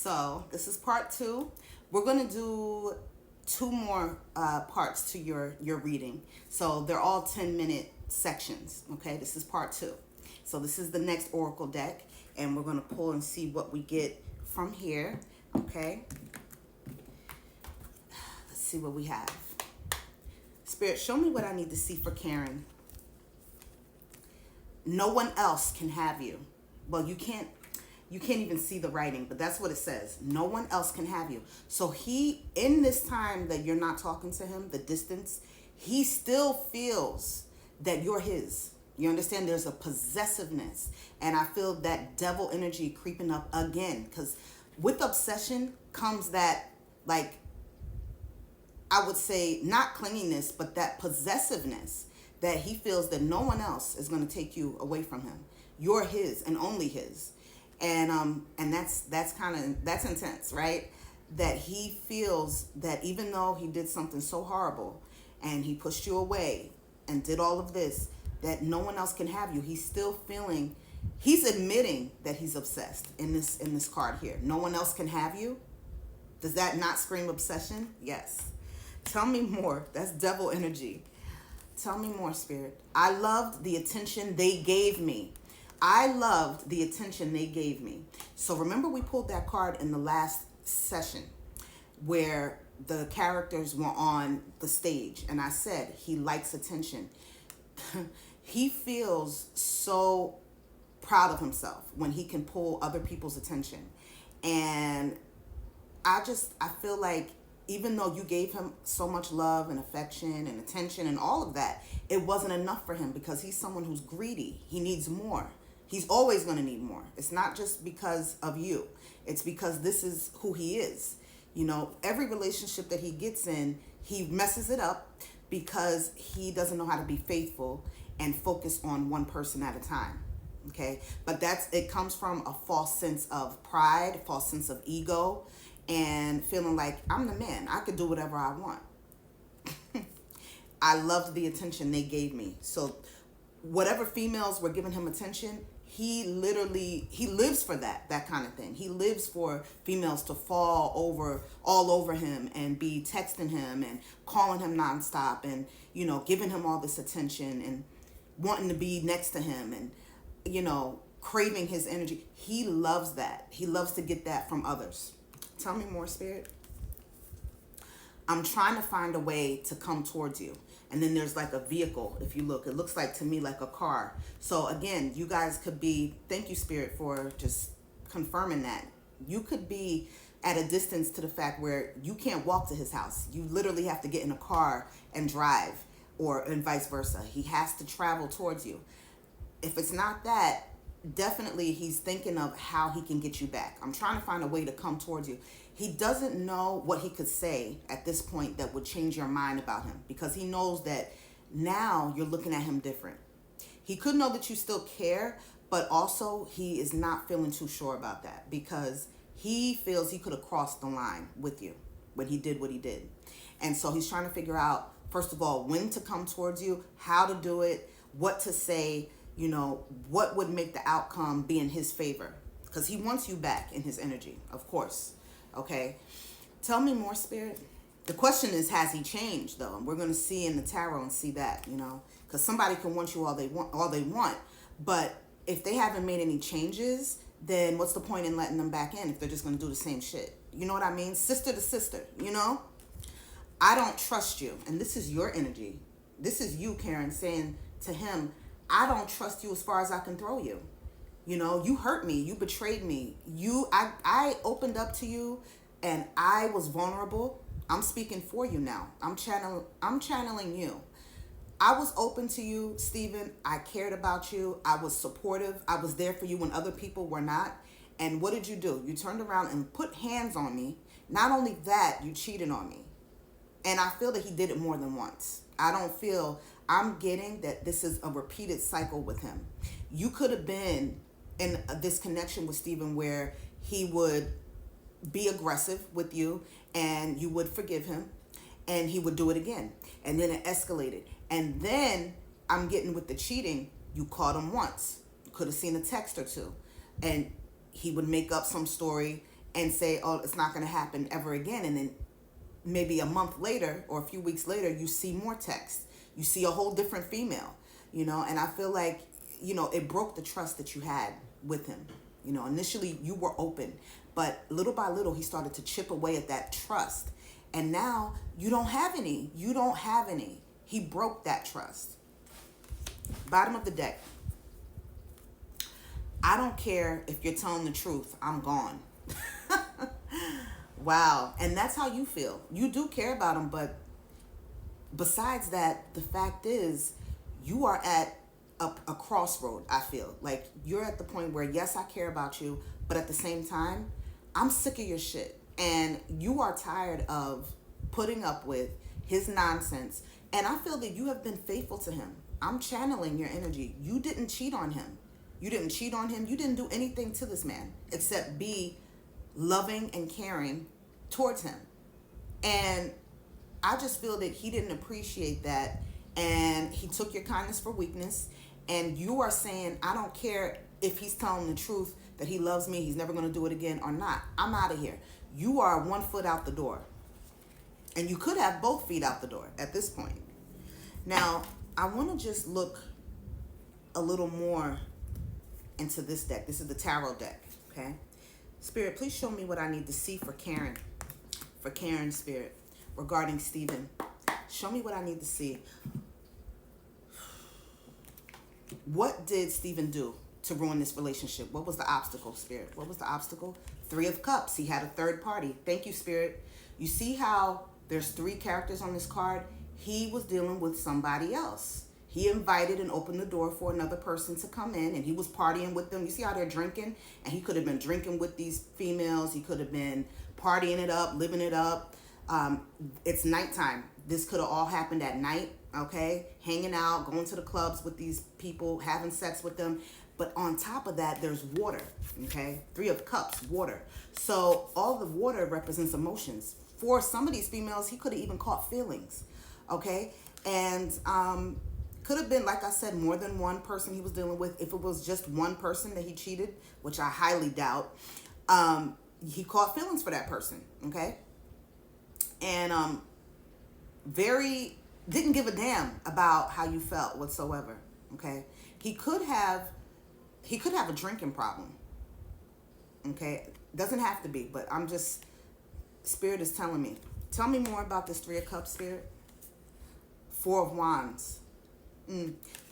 So this is part two. We're gonna do two more parts to your reading. So they're all 10-minute sections. Okay, this is part two. So this is the next oracle deck, and we're gonna pull and see what we get from here. Okay, let's see what we have. Spirit, show me what I need to see for Keren. No one else can have you. Well, you can't even see the writing, but that's what it says. No one else can have you. So he, in this time that you're not talking to him, the distance, he still feels that you're his. You understand? There's a possessiveness. And I feel that devil energy creeping up again. Because with obsession comes that, like, I would say, not clinginess, but that possessiveness, that he feels that no one else is going to take you away from him. You're his and only his. And that's intense, right? That he feels that even though he did something so horrible and he pushed you away and did all of this, that no one else can have you. He's still feeling, he's admitting that he's obsessed in this card here. No one else can have you. Does that not scream obsession? Yes. Tell me more. That's devil energy. Tell me more, Spirit. I loved the attention they gave me. I loved the attention they gave me. So remember, we pulled that card in the last session where the characters were on the stage, and I said he likes attention. He feels so proud of himself when he can pull other people's attention. And I feel like even though you gave him so much love and affection and attention and all of that, it wasn't enough for him because he's someone who's greedy. He needs more. He's always going to need more. It's not just because of you. It's because this is who he is. You know, every relationship that he gets in, he messes it up because he doesn't know how to be faithful and focus on one person at a time. Okay? But it comes from a false sense of pride, a false sense of ego, and feeling like, I'm the man. I could do whatever I want. I loved the attention they gave me. So whatever females were giving him attention, he lives for that kind of thing. He lives for females to fall over all over him and be texting him and calling him nonstop and, you know, giving him all this attention and wanting to be next to him and, you know, craving his energy. He loves that. He loves to get that from others. Tell me more, Spirit. I'm trying to find a way to come towards you. And then there's like a vehicle. If you look, it looks like to me like a car. So again, you guys could be, thank you, Spirit, for just confirming that. You could be at a distance to the fact where you can't walk to his house. You literally have to get in a car and drive, and vice versa. He has to travel towards you. If it's not that, definitely he's thinking of how he can get you back. I'm trying to find a way to come towards you. He doesn't know what he could say at this point that would change your mind about him, because he knows that now you're looking at him different. He could know that you still care, but also he is not feeling too sure about that because he feels he could have crossed the line with you when he did what he did. And so he's trying to figure out, first of all, when to come towards you, how to do it, what to say, you know, what would make the outcome be in his favor, because he wants you back in his energy, of course. Okay, tell me more, Spirit. The question is, has he changed though? And we're going to see in the tarot and see that, you know, because somebody can want you all they want, but if they haven't made any changes, then what's the point in letting them back in if they're just going to do the same shit? You know what I mean? Sister to sister, you know? I don't trust you. And this is your energy. This is you, Keren, saying to him, I don't trust you as far as I can throw you. You know, you hurt me. You betrayed me. I opened up to you and I was vulnerable. I'm speaking for you now. I'm channeling you. I was open to you, Stephen. I cared about you. I was supportive. I was there for you when other people were not. And what did you do? You turned around and put hands on me. Not only that, you cheated on me. And I feel that he did it more than once. I'm getting that this is a repeated cycle with him. You could have been in this connection with Stephen where he would be aggressive with you and you would forgive him and he would do it again. And then it escalated. And then I'm getting with the cheating, you caught him once. You could have seen a text or two. And he would make up some story and say, oh, it's not going to happen ever again. And then maybe a month later or a few weeks later, you see more text. You see a whole different female, and I feel like, it broke the trust that you had with him. Initially you were open, but little by little, he started to chip away at that trust. And now you don't have any. He broke that trust. Bottom of the deck. I don't care if you're telling the truth. I'm gone. Wow. And that's how you feel. You do care about him, but besides that, the fact is you are at a crossroad. I feel like you're at the point where, yes, I care about you, but at the same time, I'm sick of your shit. And you are tired of putting up with his nonsense. And I feel that you have been faithful to him. I'm channeling your energy. You didn't cheat on him. You didn't do anything to this man except be loving and caring towards him. And I just feel that he didn't appreciate that. And he took your kindness for weakness. And you are saying, I don't care if he's telling the truth, that he loves me, he's never going to do it again or not. I'm out of here. You are 1 foot out the door. And you could have both feet out the door at this point. Now, I want to just look a little more into this deck. This is the tarot deck, okay? Spirit, please show me what I need to see for Keren. For Keren, Spirit, regarding Stephen. Show me what I need to see. What did Stephen do to ruin this relationship? What was the obstacle, Spirit? What was the obstacle? 3 of Cups. He had a third party. Thank you, Spirit. You see how there's 3 characters on this card? He was dealing with somebody else. He invited and opened the door for another person to come in, and he was partying with them. You see how they're drinking? And he could have been drinking with these females. He could have been partying it up, living it up. It's nighttime. This could have all happened at night, okay? Hanging out, going to the clubs with these people, having sex with them. But on top of that, there's water, okay? 3 of Cups, water. So all the water represents emotions. For some of these females, he could have even caught feelings, okay? And could have been, like I said, more than one person he was dealing with. If it was just one person that he cheated, which I highly doubt, he caught feelings for that person, okay? And didn't give a damn about how you felt whatsoever, okay? He could have a drinking problem, okay? Doesn't have to be, but Spirit is telling me. Tell me more about this 3 of Cups, Spirit. 4 of Wands.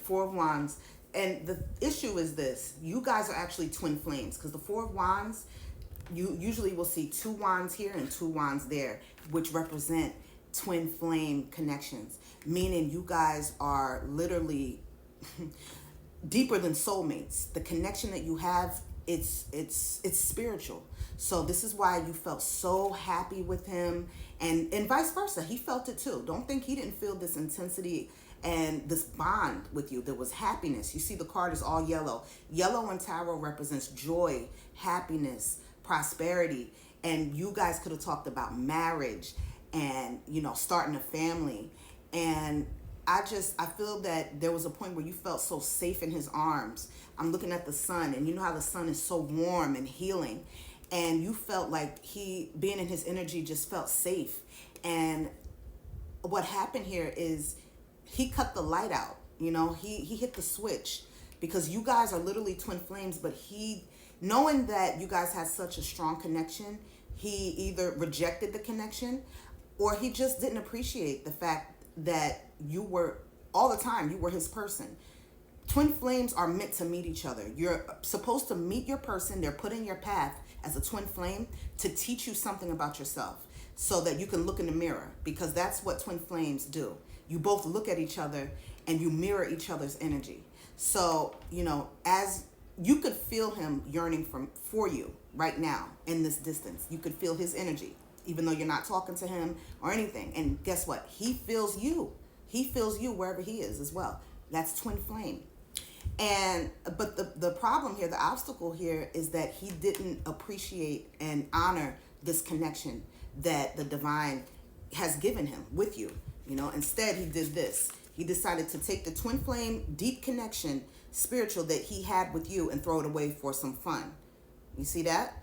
4 of Wands. And the issue is this. You guys are actually twin flames, because the 4 of Wands, you usually will see 2 wands here and 2 wands there, which represent twin flame connections, meaning you guys are literally deeper than soulmates. The connection that you have, it's spiritual. So this is why you felt so happy with him, and vice versa. He felt it too. Don't think he didn't feel this intensity and this bond with you. There was happiness. You see the card is all yellow. Yellow in tarot represents joy, happiness, prosperity. And you guys could have talked about marriage and, starting a family. And I feel that there was a point where you felt so safe in his arms. I'm looking at the sun, and you know how the sun is so warm and healing. And you felt like being in his energy just felt safe. And what happened here is he cut the light out. He hit the switch, because you guys are literally twin flames, but knowing that you guys had such a strong connection, he either rejected the connection, or he just didn't appreciate the fact that you were his person. Twin flames are meant to meet each other. You're supposed to meet your person. They're put in your path as a twin flame to teach you something about yourself, so that you can look in the mirror, because that's what twin flames do. You both look at each other and you mirror each other's energy. So, as you could feel him yearning for you right now in this distance. You could feel his energy, even though you're not talking to him or anything. And guess what? He feels you. He feels you wherever he is as well. That's twin flame. But the problem here, the obstacle here, is that he didn't appreciate and honor this connection that the divine has given him with you. Instead he did this. He decided to take the twin flame, deep connection, spiritual, that he had with you, and throw it away for some fun. You see that?